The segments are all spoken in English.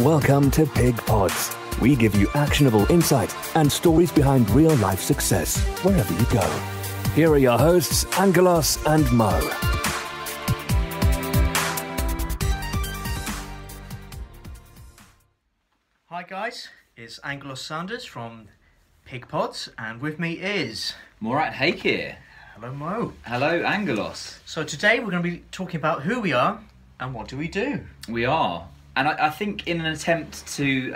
Welcome to Pig Pods. We give you actionable insight and stories behind real-life success, wherever you go. Here are your hosts, Angelos and Mo. Hi guys, it's Angelos Sanders from Pig Pods, and with me is... Murat Hake here. Hello Mo. Hello Angelos. So today we're going to be talking about who we are and what do we do. We are. And I think in an attempt to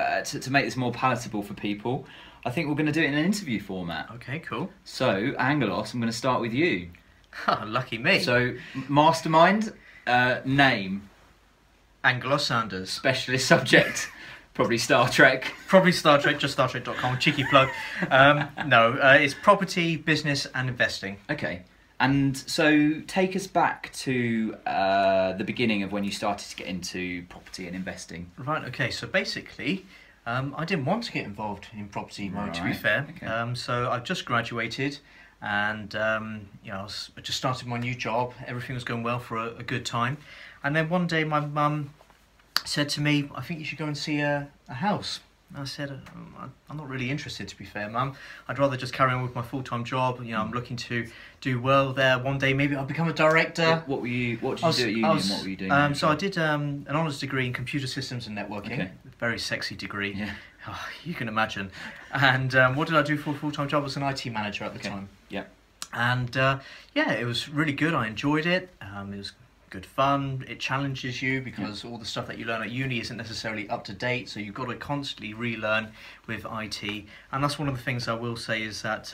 make this more palatable for people, I think we're going to do it in an interview format. Okay, cool. So, Angelos, I'm going to start with you. Lucky me. So, mastermind, name. Angelos Sanders. Specialist subject, probably Star Trek. Probably Star Trek, just StarTrek.com, cheeky plug. It's property, business and investing. Okay. And so take us back to the beginning of when you started to get into property and investing. Right, okay, so basically I didn't want to get involved in property, Mo, to be fair. Okay. So I've just graduated and I just started my new job. Everything was going well for a good time. And then one day my mum said to me, I think you should go and see a house. I said, I'm not really interested, to be fair, Mum. I'd rather just carry on with my full-time job. You know, I'm looking to do well there. One day, maybe I'll become a director. What did you do at uni and what were you doing? So I did an honours degree in computer systems and networking. Okay. Very sexy degree. Yeah. Oh, you can imagine. And what did I do for a full-time job? I was an IT manager at the time. Yeah. And it was really good. I enjoyed it. It was good fun. It challenges you because all the stuff that you learn at uni isn't necessarily up to date, so you've got to constantly relearn with IT. And that's one of the things I will say is that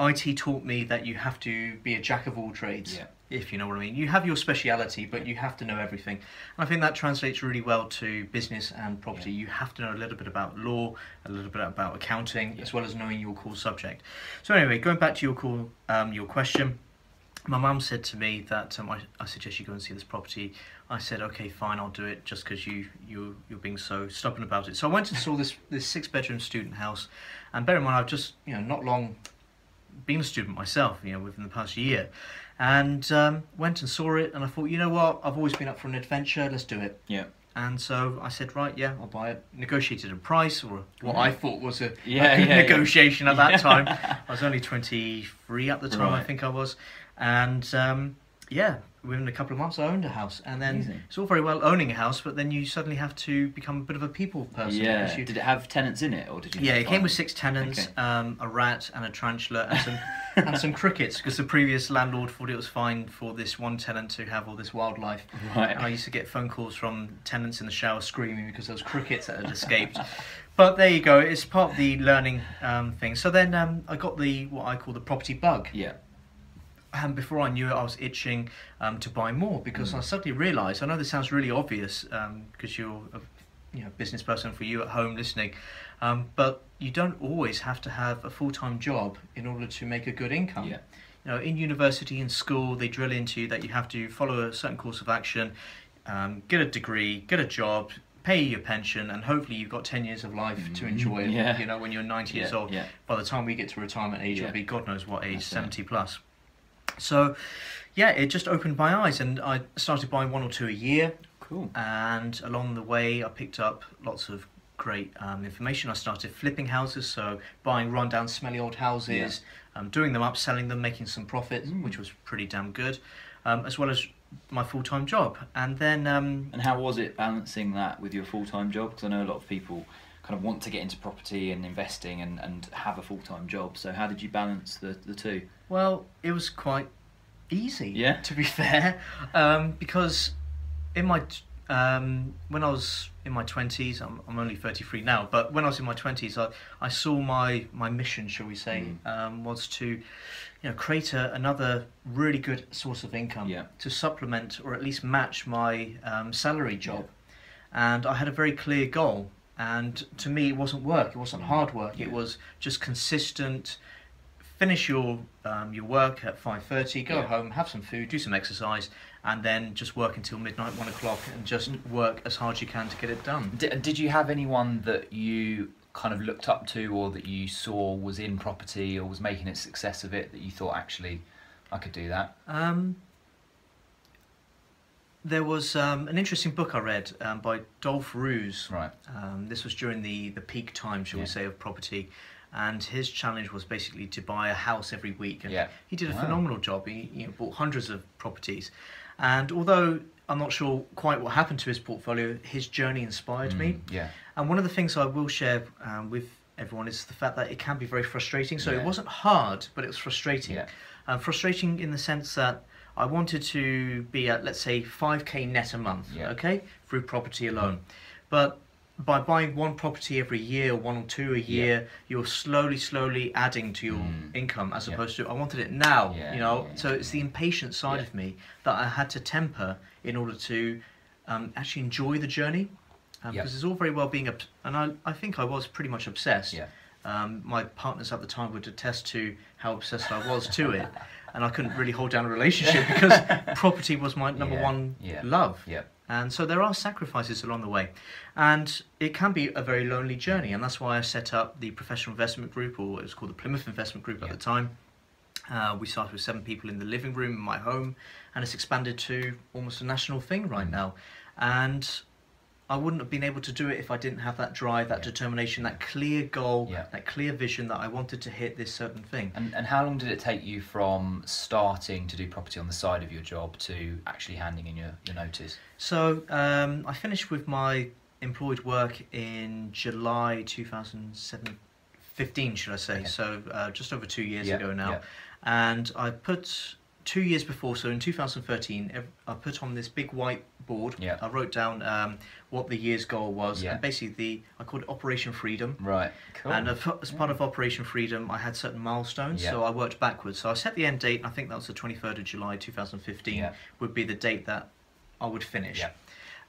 IT taught me that you have to be a jack of all trades, if you know what I mean. You have your speciality, but you have to know everything. And I think that translates really well to business and property. You have to know a little bit about law, a little bit about accounting, as well as knowing your core subject. So anyway, going back to your question. My mum said to me that I suggest you go and see this property. I said, okay, fine, I'll do it, just because you're being so stubborn about it. So I went and saw this 6-bedroom student house, and bear in mind I've just not long been a student myself, within the past year, and went and saw it, and I thought, you know what, I've always been up for an adventure. Let's do it. Yeah. And so I said, right, yeah, I'll buy it. Negotiated a price, or what I thought was a good negotiation at that time. I was only 23 at the time, I think I was. And within a couple of months I owned a house. And then it's all very well owning a house, but then you suddenly have to become a bit of a people person. Yeah. Did it have tenants in it, or did you? Yeah, it came with 6 tenants, a rat and a tarantula and some crickets, because the previous landlord thought it was fine for this one tenant to have all this wildlife. Right. And I used to get phone calls from tenants in the shower screaming because there was crickets that had escaped. But there you go, it's part of the learning thing. So then I got what I call the property bug. Yeah. And before I knew it, I was itching to buy more, because I suddenly realised, I know this sounds really obvious because you're a business person, for you at home listening, but you don't always have to have a full-time job in order to make a good income. Yeah. In university and school, they drill into you that you have to follow a certain course of action, get a degree, get a job, pay your pension, and hopefully you've got 10 years of life to enjoy it. Yeah. When you're 90 years old. Yeah. By the time we get to retirement age, it'll be God knows what age, 70 plus. So, it just opened my eyes, and I started buying 1 or 2 a year. Cool. And along the way, I picked up lots of great information. I started flipping houses, so buying run-down, smelly old houses, doing them up, selling them, making some profit, which was pretty damn good, as well as my full-time job. And then... and how was it balancing that with your full-time job? Because I know a lot of people kind of want to get into property and investing and have a full-time job. So how did you balance the two? Well, it was quite easy, to be fair, because in my when I was in my 20s, I'm only 33 now, but when I was in my 20s, I saw my mission, shall we say, was to create another really good source of income to supplement or at least match my salary job. And I had a very clear goal. And to me, it wasn't work. It wasn't hard work. It was just consistent. Finish your work at 5:30. Go home, have some food, do some exercise, and then just work until midnight, 1 o'clock, and just work as hard as you can to get it done. Did you have anyone that you kind of looked up to, or that you saw was in property or was making a success of it, that you thought, actually, I could do that? there was an interesting book I read by Dolph Roos. Right. This was during the peak time, shall we say, of property. And his challenge was basically to buy a house every week. And he did a phenomenal job. He bought hundreds of properties. And although I'm not sure quite what happened to his portfolio, his journey inspired me. Yeah. And one of the things I will share with everyone is the fact that it can be very frustrating. So it wasn't hard, but it was frustrating. Frustrating in the sense that I wanted to be at, let's say, 5k net a month, okay, through property alone. But by buying one property every year, one or two a year, you're slowly adding to your income, as opposed to I wanted it now, you know. So it's the impatient side of me that I had to temper in order to actually enjoy the journey, because it's all very well being and I think I was pretty much obsessed. My partners at the time would attest to how obsessed I was to it, and I couldn't really hold down a relationship because property was my number one love. And so there are sacrifices along the way, and it can be a very lonely journey, and that's why I set up the Professional Investment Group, or it was called the Plymouth Investment Group at the time. We started with 7 people in the living room in my home, and it's expanded to almost a national thing right now. And I wouldn't have been able to do it if I didn't have that drive, that determination, that clear goal, that clear vision that I wanted to hit this certain thing. And how long did it take you from starting to do property on the side of your job to actually handing in your notice? So I finished with my employed work in July 2015, should I say. So just over 2 years ago now. And I put 2 years before, so in 2013, I put on this big white board. I wrote down what the year's goal was, and basically I called it Operation Freedom. Right, cool. And as part of Operation Freedom, I had certain milestones, so I worked backwards. So I set the end date, I think that was the 23rd of July 2015, would be the date that I would finish.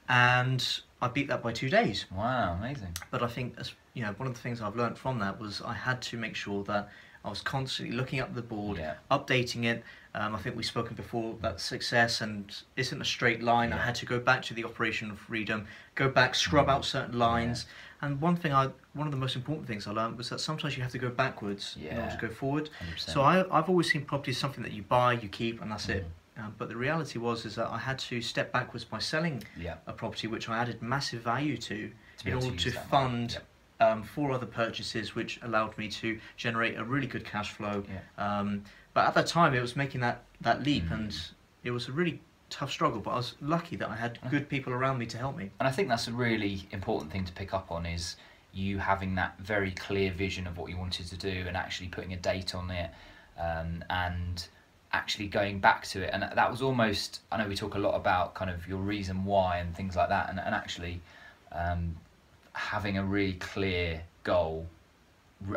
And I beat that by 2 days. Wow, amazing. But I think, you know, one of the things I've learned from that was I had to make sure that I was constantly looking up the board, updating it. I think we've spoken before that success and isn't a straight line. I had to go back to the Operation of Freedom, go back, scrub out certain lines. And one of the most important things I learned was that sometimes you have to go backwards in order to go forward. 100%. So I've always seen property as something that you buy, you keep, and that's it. But the reality is that I had to step backwards by selling a property which I added massive value to in order to fund 4 other purchases, which allowed me to generate a really good cash flow. But at that time, it was making that leap, and it was a really tough struggle. But I was lucky that I had good people around me to help me. And I think that's a really important thing to pick up on, is you having that very clear vision of what you wanted to do and actually putting a date on it, and actually going back to it. And that was almost, I know we talk a lot about kind of your reason why and things like that, and actually having a really clear goal,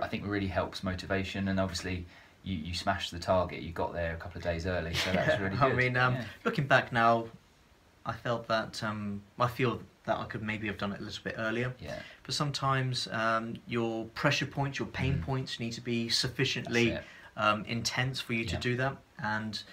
I think really helps motivation. And obviously you smashed the target, you got there a couple of days early, so that's really good. I mean, looking back now, I felt that I feel that I could maybe have done it a little bit earlier. But sometimes your pressure points, your pain points need to be sufficiently intense for you to do that. And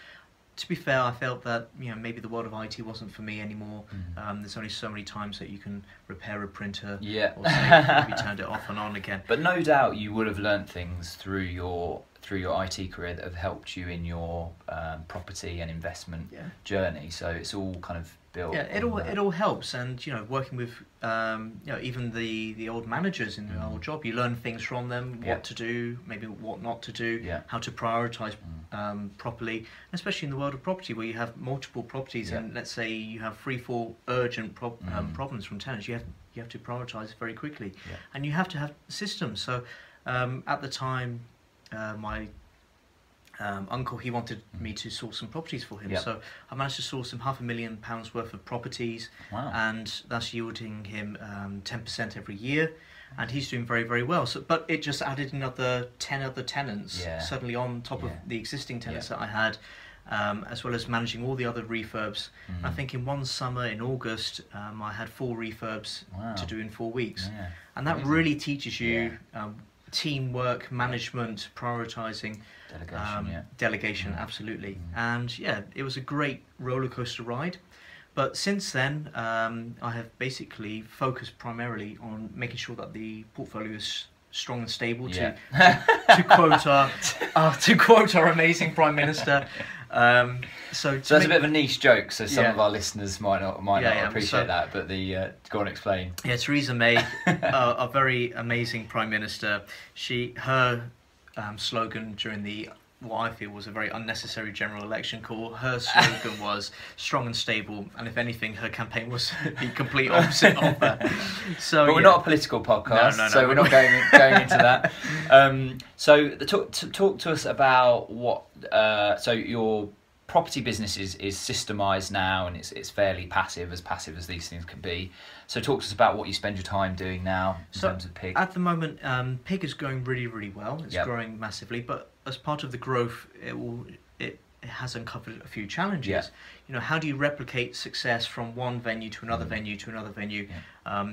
to be fair, I felt that, you know, maybe the world of IT wasn't for me anymore. There's only so many times that you can repair a printer, or say you turned it off and on again. But no doubt you would have learnt things through your IT career that have helped you in your property and investment journey. So it's all kind of built. It all helps, and you know, working with you know, even the old managers in the old job, you learn things from them, what to do, maybe what not to do, how to prioritise properly, especially in the world of property where you have multiple properties, and let's say you have 3-4 urgent problems from tenants, you have to prioritise very quickly, and you have to have systems. So at the time, my uncle, he wanted me to source some properties for him, so I managed to source him £500,000 worth of properties, and that's yielding him 10% every year, and he's doing very, very well. So, but it just added another 10 other tenants suddenly on top of the existing tenants that I had, as well as managing all the other refurbs. I think in one summer in August, I had 4 refurbs to do in 4 weeks, and that really teaches you teamwork, management, prioritising, delegation, absolutely. And yeah, it was a great roller coaster ride. But since then, I have basically focused primarily on making sure that the portfolio is strong and stable. Yeah. To quote our amazing Prime Minister. So that's a bit of a niche joke, so some of our listeners might not Yeah, appreciate that. But go on, explain. Yeah, Theresa May, a very amazing Prime Minister. Her slogan during what I feel was a very unnecessary general election call. Her slogan was strong and stable, and if anything, her campaign was the complete opposite of that. So, but we're not a political podcast, so we're not going into that. So talk to us about what. So your property business is systemised now, and it's fairly passive as these things can be. So talk to us about what you spend your time doing now in terms of Pig. At the moment, Pig is going really, really well. It's growing massively, but as part of the growth, it has uncovered a few challenges. Yeah. You know, how do you replicate success from one venue to another venue to another venue? Yeah.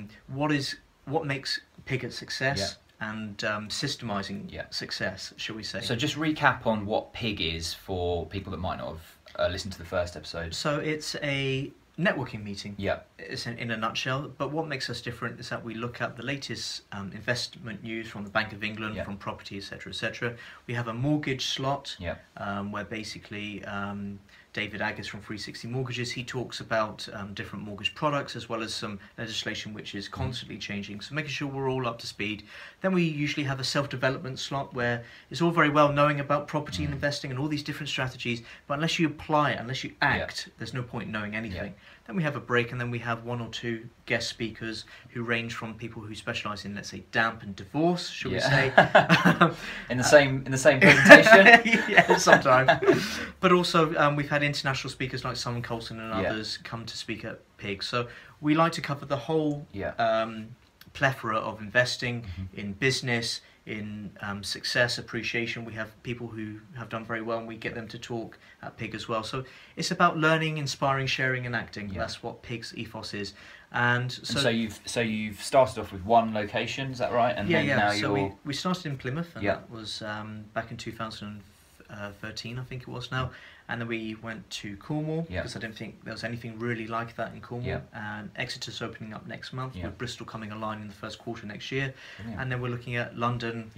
What makes Pig a success? Yeah. And systemising success, shall we say. So just recap on what Pig is for people that might not have listened to the first episode. So it's a networking meeting. Yeah. It's in a nutshell. But what makes us different is that we look at the latest investment news from the Bank of England, from property, etc., etc. We have a mortgage slot, where basically David Agus from 360 Mortgages, he talks about different mortgage products as well as some legislation which is constantly changing. So making sure we're all up to speed. Then we usually have a self-development slot where it's all very well knowing about property and investing and all these different strategies, but unless you apply it, unless you act, there's no point knowing anything. Then we have a break, and then we have one or two guest speakers who range from people who specialise in, let's say, damp and divorce, shall we say? in the same presentation. Yeah, sometimes. But also we've had international speakers like Simon Colson and others come to speak at Pig. So we like to cover the whole plethora of investing in business, in success, appreciation. We have people who have done very well, and we get them to talk at Pig as well. So it's about learning, inspiring, sharing and acting. That's what Pig's ethos is. And so you've started off with one location, is that right? And now so we started in Plymouth, and that was back in 2013, I think it was now. And then we went to Cornwall, because I didn't think there was anything really like that in Cornwall. And Exeter's opening up next month, with Bristol coming online in the first quarter next year. Brilliant. And then we're looking at London,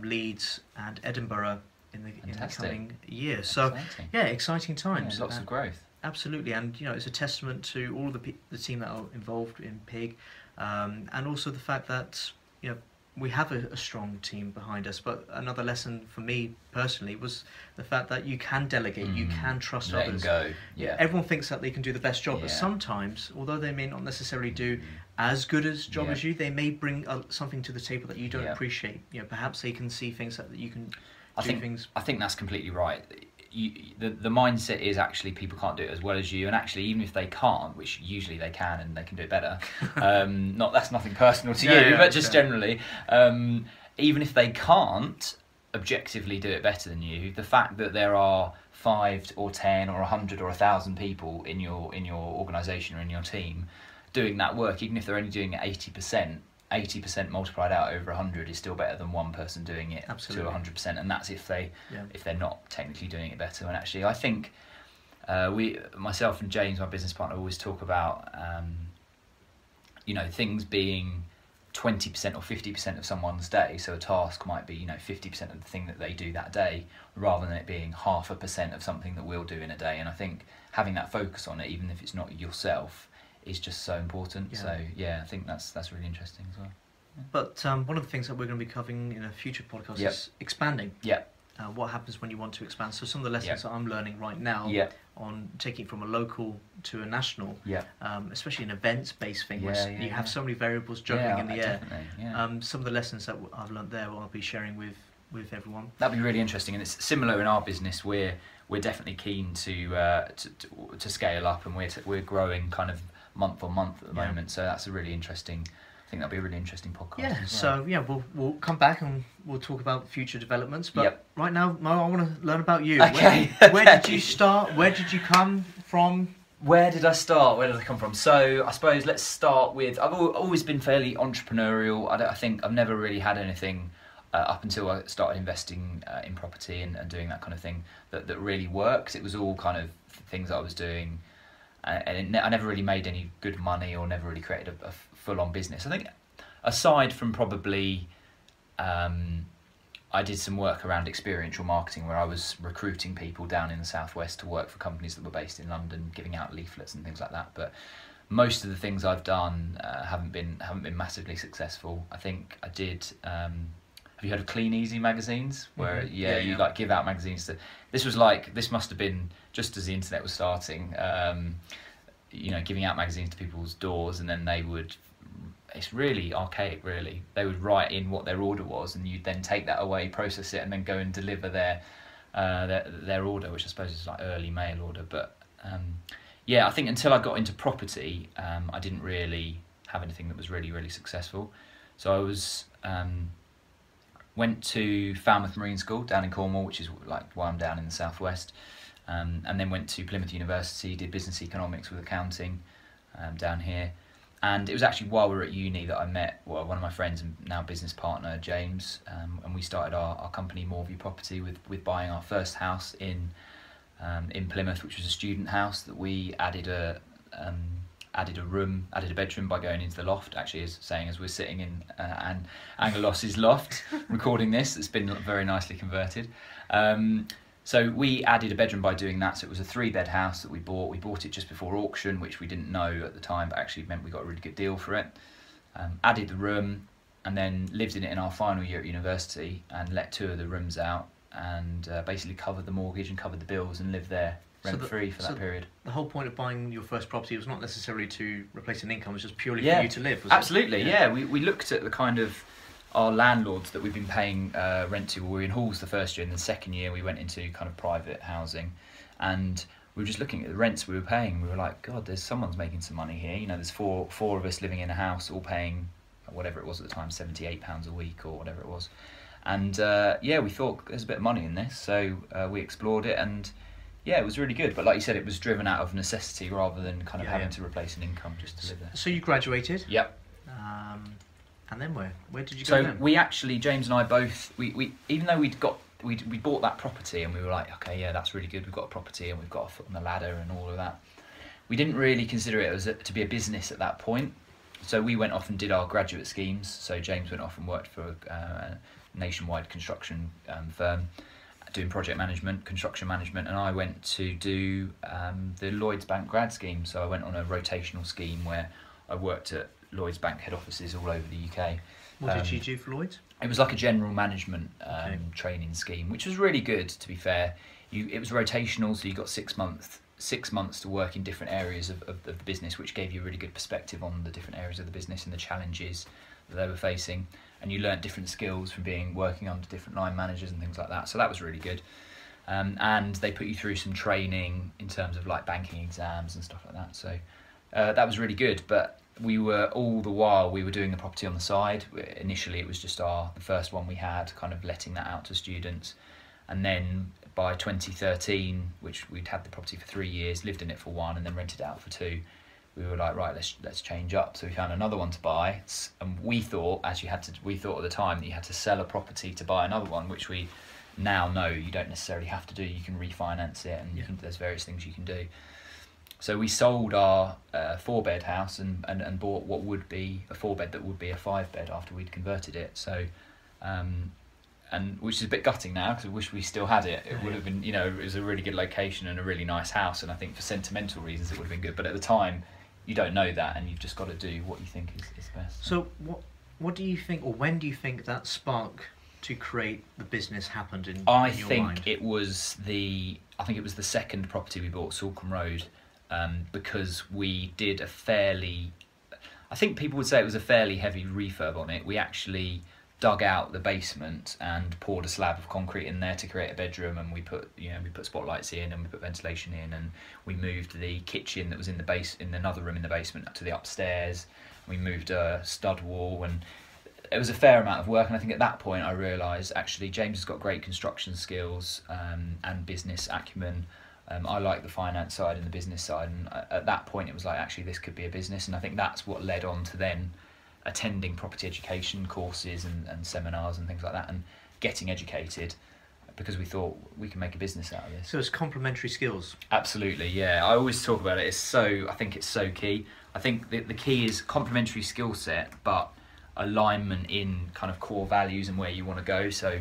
Leeds and Edinburgh in the coming year. So exciting times. Lots of growth. Absolutely, and you know, it's a testament to all of the team that are involved in Pig, and also the fact that, you know, we have a strong team behind us. But another lesson for me personally was the fact that you can delegate, you can trust others. Let go. Yeah. Everyone thinks that they can do the best job, but sometimes, although they may not necessarily do as good as job as you, they may bring something to the table that you don't appreciate. You know, perhaps they can see things that you can do things. I think that's completely right. The mindset is actually people can't do it as well as you, and actually even if they can't, which usually they can and they can do it better, that's nothing personal to you, but just generally, even if they can't objectively do it better than you, the fact that there are 5 or 10 or 100 or 1,000 people in your organisation or in your team doing that work, even if they're only doing it 80% multiplied out over 100 is still better than one person doing it to 100%, and that's if they're not technically doing it better. And actually, I think myself and James, my business partner, always talk about things being 20% or 50% of someone's day. So a task might be 50% of the thing that they do that day, rather than it being 0.5% of something that we'll do in a day. And I think having that focus on it, even if it's not yourself, is just so important. So I think that's really interesting as well. But one of the things that we're going to be covering in a future podcast is expanding. What happens when you want to expand? So some of the lessons that I'm learning right now on taking it from a local to a national, especially an events-based thing where you have so many variables juggling in the air. Some of the lessons that I've learned there, I'll be sharing with everyone. That'd be really interesting, and it's similar in our business. We're definitely keen to scale up, and we're growing kind of month on month at the moment. So that's a really interesting. I think that'll be a really interesting podcast. Yeah. So we'll come back and we'll talk about future developments. But right now, Mo, I want to learn about you. Okay. Where did you start? Where did you come from? Where did I start? Where did I come from? So I suppose let's start with. I've always been fairly entrepreneurial. I think I've never really had anything up until I started investing in property and doing that kind of thing that really works. It was all kind of things I was doing. And I never really made any good money or never really created a full-on business. I think aside from probably I did some work around experiential marketing, where I was recruiting people down in the southwest to work for companies that were based in London, giving out leaflets and things like that. But most of the things I've done haven't been massively successful. I think I did. Have you heard of Clean Easy magazines? Where you like give out magazines to. This must have been just as the internet was starting. Giving out magazines to people's doors, and then they would. It's really archaic, really. They would write in what their order was, and you'd then take that away, process it, and then go and deliver their order, which I suppose is like early mail order. But I think until I got into property, I didn't really have anything that was really, really successful. So I was went to Falmouth Marine School down in Cornwall, which is like why I'm down in the southwest, and then went to Plymouth University, did business economics with accounting down here. And it was actually while we were at uni that I met one of my friends and now business partner, James, and we started our company, Moorview Property, with buying our first house in Plymouth, which was a student house that we added a bedroom by going into the loft. Actually, as we're sitting in Angelos' loft recording this, it's been very nicely converted. So we added a bedroom by doing that. So it was a 3-bed house that we bought. We bought it just before auction, which we didn't know at the time, but actually meant we got a really good deal for it. Added the room, and then lived in it in our final year at university, and let 2 of the rooms out, and basically covered the mortgage and covered the bills, and lived there rent-free for that period. The whole point of buying your first property was not necessarily to replace an income; it was just purely for you to live. Was absolutely, it? Yeah. We looked at the kind of our landlords that we've been paying rent to. We were in halls the first year, and the second year we went into kind of private housing, and we were just looking at the rents we were paying. We were like, God, someone's making some money here. There's four of us living in a house, all paying whatever it was at the time, £78 a week or whatever it was. And we thought there's a bit of money in this, so we explored it, and it was really good. But like you said, it was driven out of necessity rather than kind of having to replace an income just to live there. So you graduated? Yep. And then where did you go then? So we actually, James and I both, we even though we bought that property and we were like, okay, yeah, that's really good, we've got a property and we've got a foot on the ladder and all of that, we didn't really consider it as to be a business at that point. So we went off and did our graduate schemes. So James went off and worked for a nationwide construction firm, doing project management, construction management, and I went to do the Lloyds Bank grad scheme. So I went on a rotational scheme where I worked at Lloyds Bank head offices all over the UK. What did you do for Lloyds? It was like a general management training scheme, which was really good, to be fair. It was rotational, so you got 6 months to work in different areas of the business, which gave you a really good perspective on the different areas of the business and the challenges that they were facing. And you learnt different skills from working under different line managers and things like that. So that was really good. And they put you through some training in terms of like banking exams and stuff like that. So that was really good. But we were doing the property on the side. Initially, it was just the first one we had, kind of letting that out to students. And then by 2013, which we'd had the property for 3 years, lived in it for 1, and then rented it out for 2, we were like, right, let's change up. So we found another one to buy, and we thought at the time that you had to sell a property to buy another one, which we now know you don't necessarily have to do. You can refinance it, and there's various things you can do. So we sold our 4-bed house and bought what would be a 4-bed that would be a 5-bed after we'd converted it. So, and which is a bit gutting now because I wish we still had it. It would have been, it was a really good location and a really nice house, and I think for sentimental reasons it would have been good. But at the time, you don't know that, and you've just got to do what you think is best. So what do you think, or when do you think that spark to create the business happened in your mind? I think it was the second property we bought, Salcombe Road. Because we did I think people would say it was a fairly heavy refurb on it. We actually dug out the basement and poured a slab of concrete in there to create a bedroom, and we put spotlights in, and we put ventilation in, and we moved the kitchen that was in another room in the basement up to the upstairs. We moved a stud wall, and it was a fair amount of work. And I think at that point I realised actually James has got great construction skills and business acumen. I like the finance side and the business side, and at that point it was like, actually this could be a business. And I think that's what led on to then attending property education courses and seminars and things like that, and getting educated, because we thought we can make a business out of this. So it's complementary skills. Absolutely, yeah. I always talk about it. I think it's so key. I think the key is complementary skill set, but alignment in kind of core values and where you want to go. So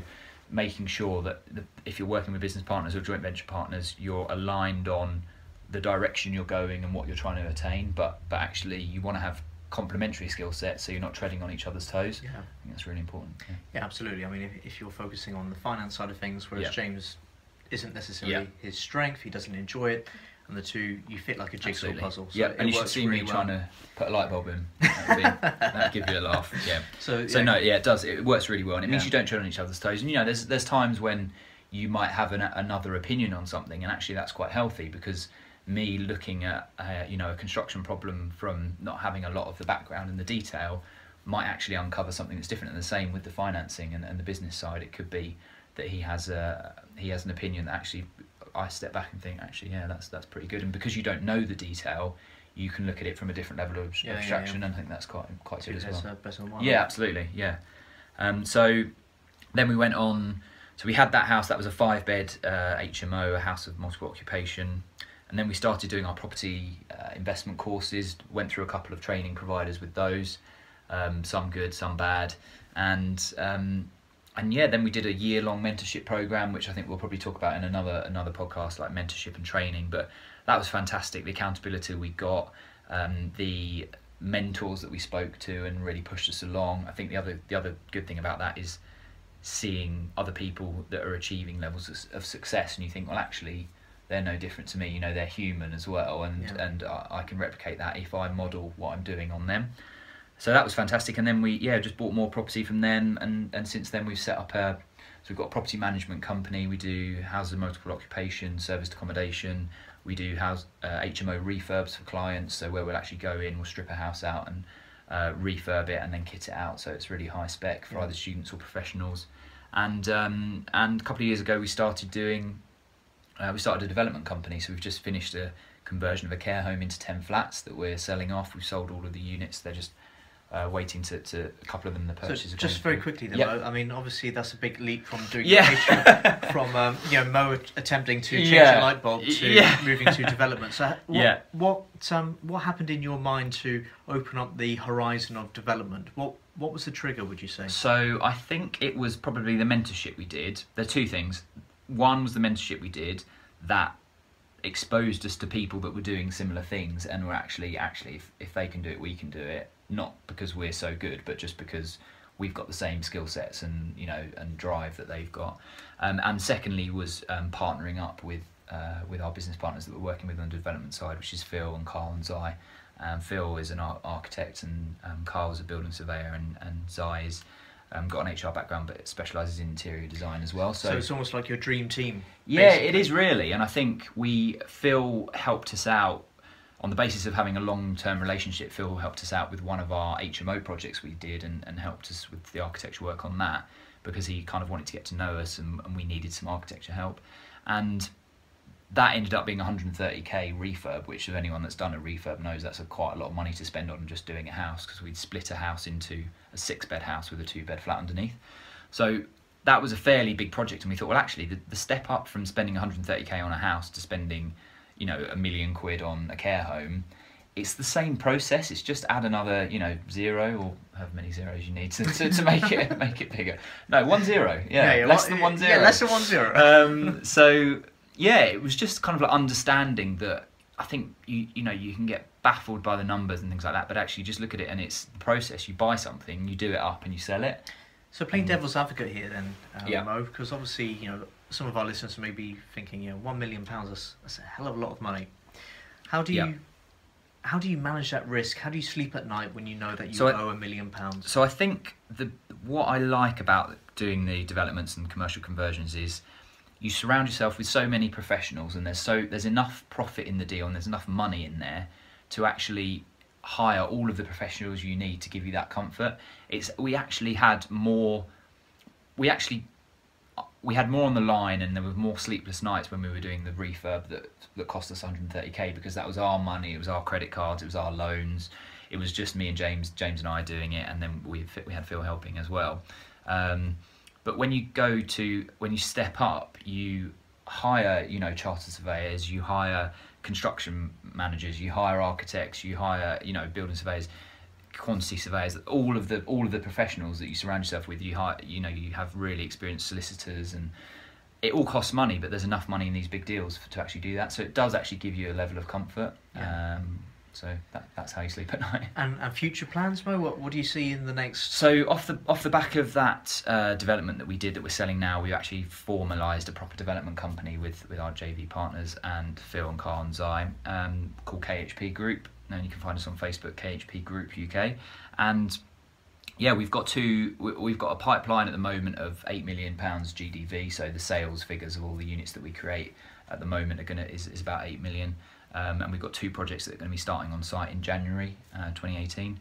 making sure that if you're working with business partners or joint venture partners, you're aligned on the direction you're going and what you're trying to attain, but actually you want to have complementary skill sets so you're not treading on each other's toes. Yeah, I think that's really important. Yeah, absolutely. I mean, if you're focusing on the finance side of things, whereas James isn't necessarily his strength, he doesn't enjoy it, and the two, you fit like a jigsaw puzzle. So and you should see me trying to put a light bulb in. That'd give you a laugh. It does. It works really well, and it means you don't tread on each other's toes. And there's times when you might have another opinion on something, and actually that's quite healthy, because me looking at a construction problem from not having a lot of the background and the detail might actually uncover something that's different. And the same with the financing and the business side. It could be that he has an opinion that actually I step back and think, actually, that's pretty good. And because you don't know the detail, you can look at it from a different level of abstraction, and I think that's quite good as well. Yeah, absolutely. Yeah. So then we went on. So we had that house. That was a 5-bed HMO, a house of multiple occupation. And then we started doing our property investment courses, went through a couple of training providers with those, some good, some bad. And then we did a year-long mentorship program, which I think we'll probably talk about in another podcast, like mentorship and training. But that was fantastic. The accountability we got, the mentors that we spoke to and really pushed us along. I think the other good thing about that is seeing other people that are achieving levels of success, and you think, well, actually, they're no different to me. They're human as well, and I can replicate that if I model what I'm doing on them. So that was fantastic. And then we just bought more property from them, and since then we've set up so we've got a property management company. We do houses of multiple occupation, serviced accommodation. We do HMO refurbs for clients, so where we'll actually go in, we'll strip a house out and refurb it and then kit it out, so it's really high spec for either students or professionals. And a couple of years ago we started a development company. So we've just finished a conversion of a care home into 10 flats that we're selling off. We've sold all of the units. They're just waiting to a couple of them, the purchase. So just very quickly then, Mo, I mean, obviously that's a big leap from doing from Mo attempting to change a light bulb to moving to development. So what happened in your mind to open up the horizon of development? What was the trigger, would you say? So I think it was probably the mentorship we did. There are two things. One was the mentorship we did that exposed us to people that were doing similar things, and were actually if they can do it, we can do it. Not because we're so good, but just because we've got the same skill sets and drive that they've got. And secondly was partnering up with our business partners that we're working with on the development side, which is Phil and Carl and Zai. Phil is an architect, and Carl's a building surveyor, and Zai is got an HR background but specialises in interior design as well. So it's almost like your dream team. Yeah, basically. It is really, and I think Phil helped us out on the basis of having a long-term relationship. Phil helped us out with one of our HMO projects we did, and helped us with the architecture work on that, because he kind of wanted to get to know us, and we needed some architecture help. And that ended up being 130k refurb, which if anyone that's done a refurb knows that's quite a lot of money to spend on just doing a house, because we'd split a house into a 6-bed house with a 2-bed flat underneath. So that was a fairly big project, and we thought, well, actually the step up from spending 130k on a house to spending £1 million on a care home, it's the same process. It's just add another 0, or however many zeros you need to make it bigger. No, 1 0. Less than 1 0. Yeah, less than 1 0. So yeah, it was just kind of like understanding that. I think you can get baffled by the numbers and things like that, but actually just look at it, and it's the process. You buy something, you do it up, and you sell it. So playing devil's advocate here then, Mo, because obviously some of our listeners may be thinking, £1 million, that's a hell of a lot of money. How do you manage that risk? How do you sleep at night when you know that you owe £1 million? So I think what I like about doing the developments and commercial conversions is you surround yourself with so many professionals, and there's enough profit in the deal, and there's enough money in there to actually hire all of the professionals you need to give you that comfort. We had more on the line, and there were more sleepless nights when we were doing the refurb that cost us 130k, because that was our money, it was our credit cards, it was our loans. It was just me and James and I doing it, and then we had Phil helping as well. But when you step up, you hire chartered surveyors, you hire construction managers, you hire architects, you hire building surveyors. quantity surveyors, all of the professionals that you surround yourself with. You hire, you have really experienced solicitors, and it all costs money, but there's enough money in these big deals to actually do that. So it does actually give you a level of comfort. Yeah. So that's how you sleep at night. And future plans, Mo? What do you see in the next? So off the back of that development that we did, that we're selling now, we actually formalised a proper development company with our JV partners and Phil and Carl and Zai, called KHP Group. And you can find us on Facebook, KHP Group UK. And yeah, we've got a pipeline at the moment of £8 million GDV. So the sales figures of all the units that we create at the moment is about 8 million. And we've got 2 projects that are going to be starting on site in January 2018.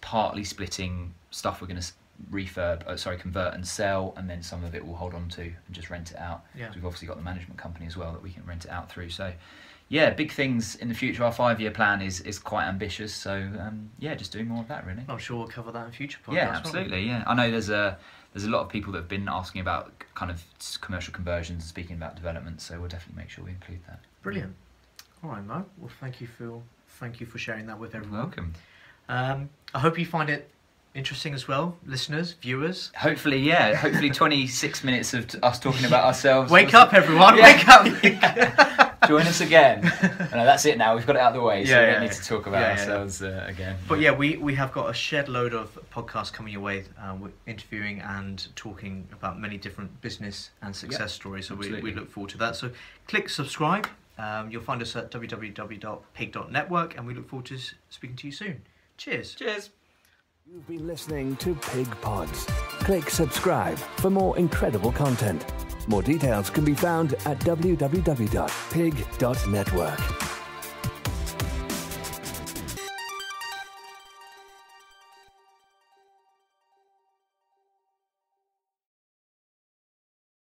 Partly splitting stuff we're going to convert and sell, and then some of it we'll hold on to and just rent it out. Yeah. So we've obviously got the management company as well that we can rent it out through. So yeah, big things in the future. Our 5-year plan is quite ambitious. So yeah, just doing more of that really. I'm sure we'll cover that in future podcasts. Yeah, absolutely. Yeah, I know there's a lot of people that have been asking about kind of commercial conversions and speaking about development. So we'll definitely make sure we include that. Brilliant. All right, Mo. Well, thank you, Phil. Thank you for sharing that with everyone. Welcome. I hope you find it interesting as well, listeners, viewers. Hopefully, yeah. Hopefully 26 minutes of us talking about ourselves. Wake up, everyone. Yeah. Wake up. Join us again. No, that's it now. We've got it out of the way, so we don't need to talk about ourselves again. But yeah, we have got a shed load of podcasts coming your way. We're interviewing and talking about many different business and success stories. So we look forward to that. So click subscribe. You'll find us at www.pig.network, and we look forward to speaking to you soon. Cheers. Cheers. You've been listening to Pig Pods. Click subscribe for more incredible content. More details can be found at www.pig.network.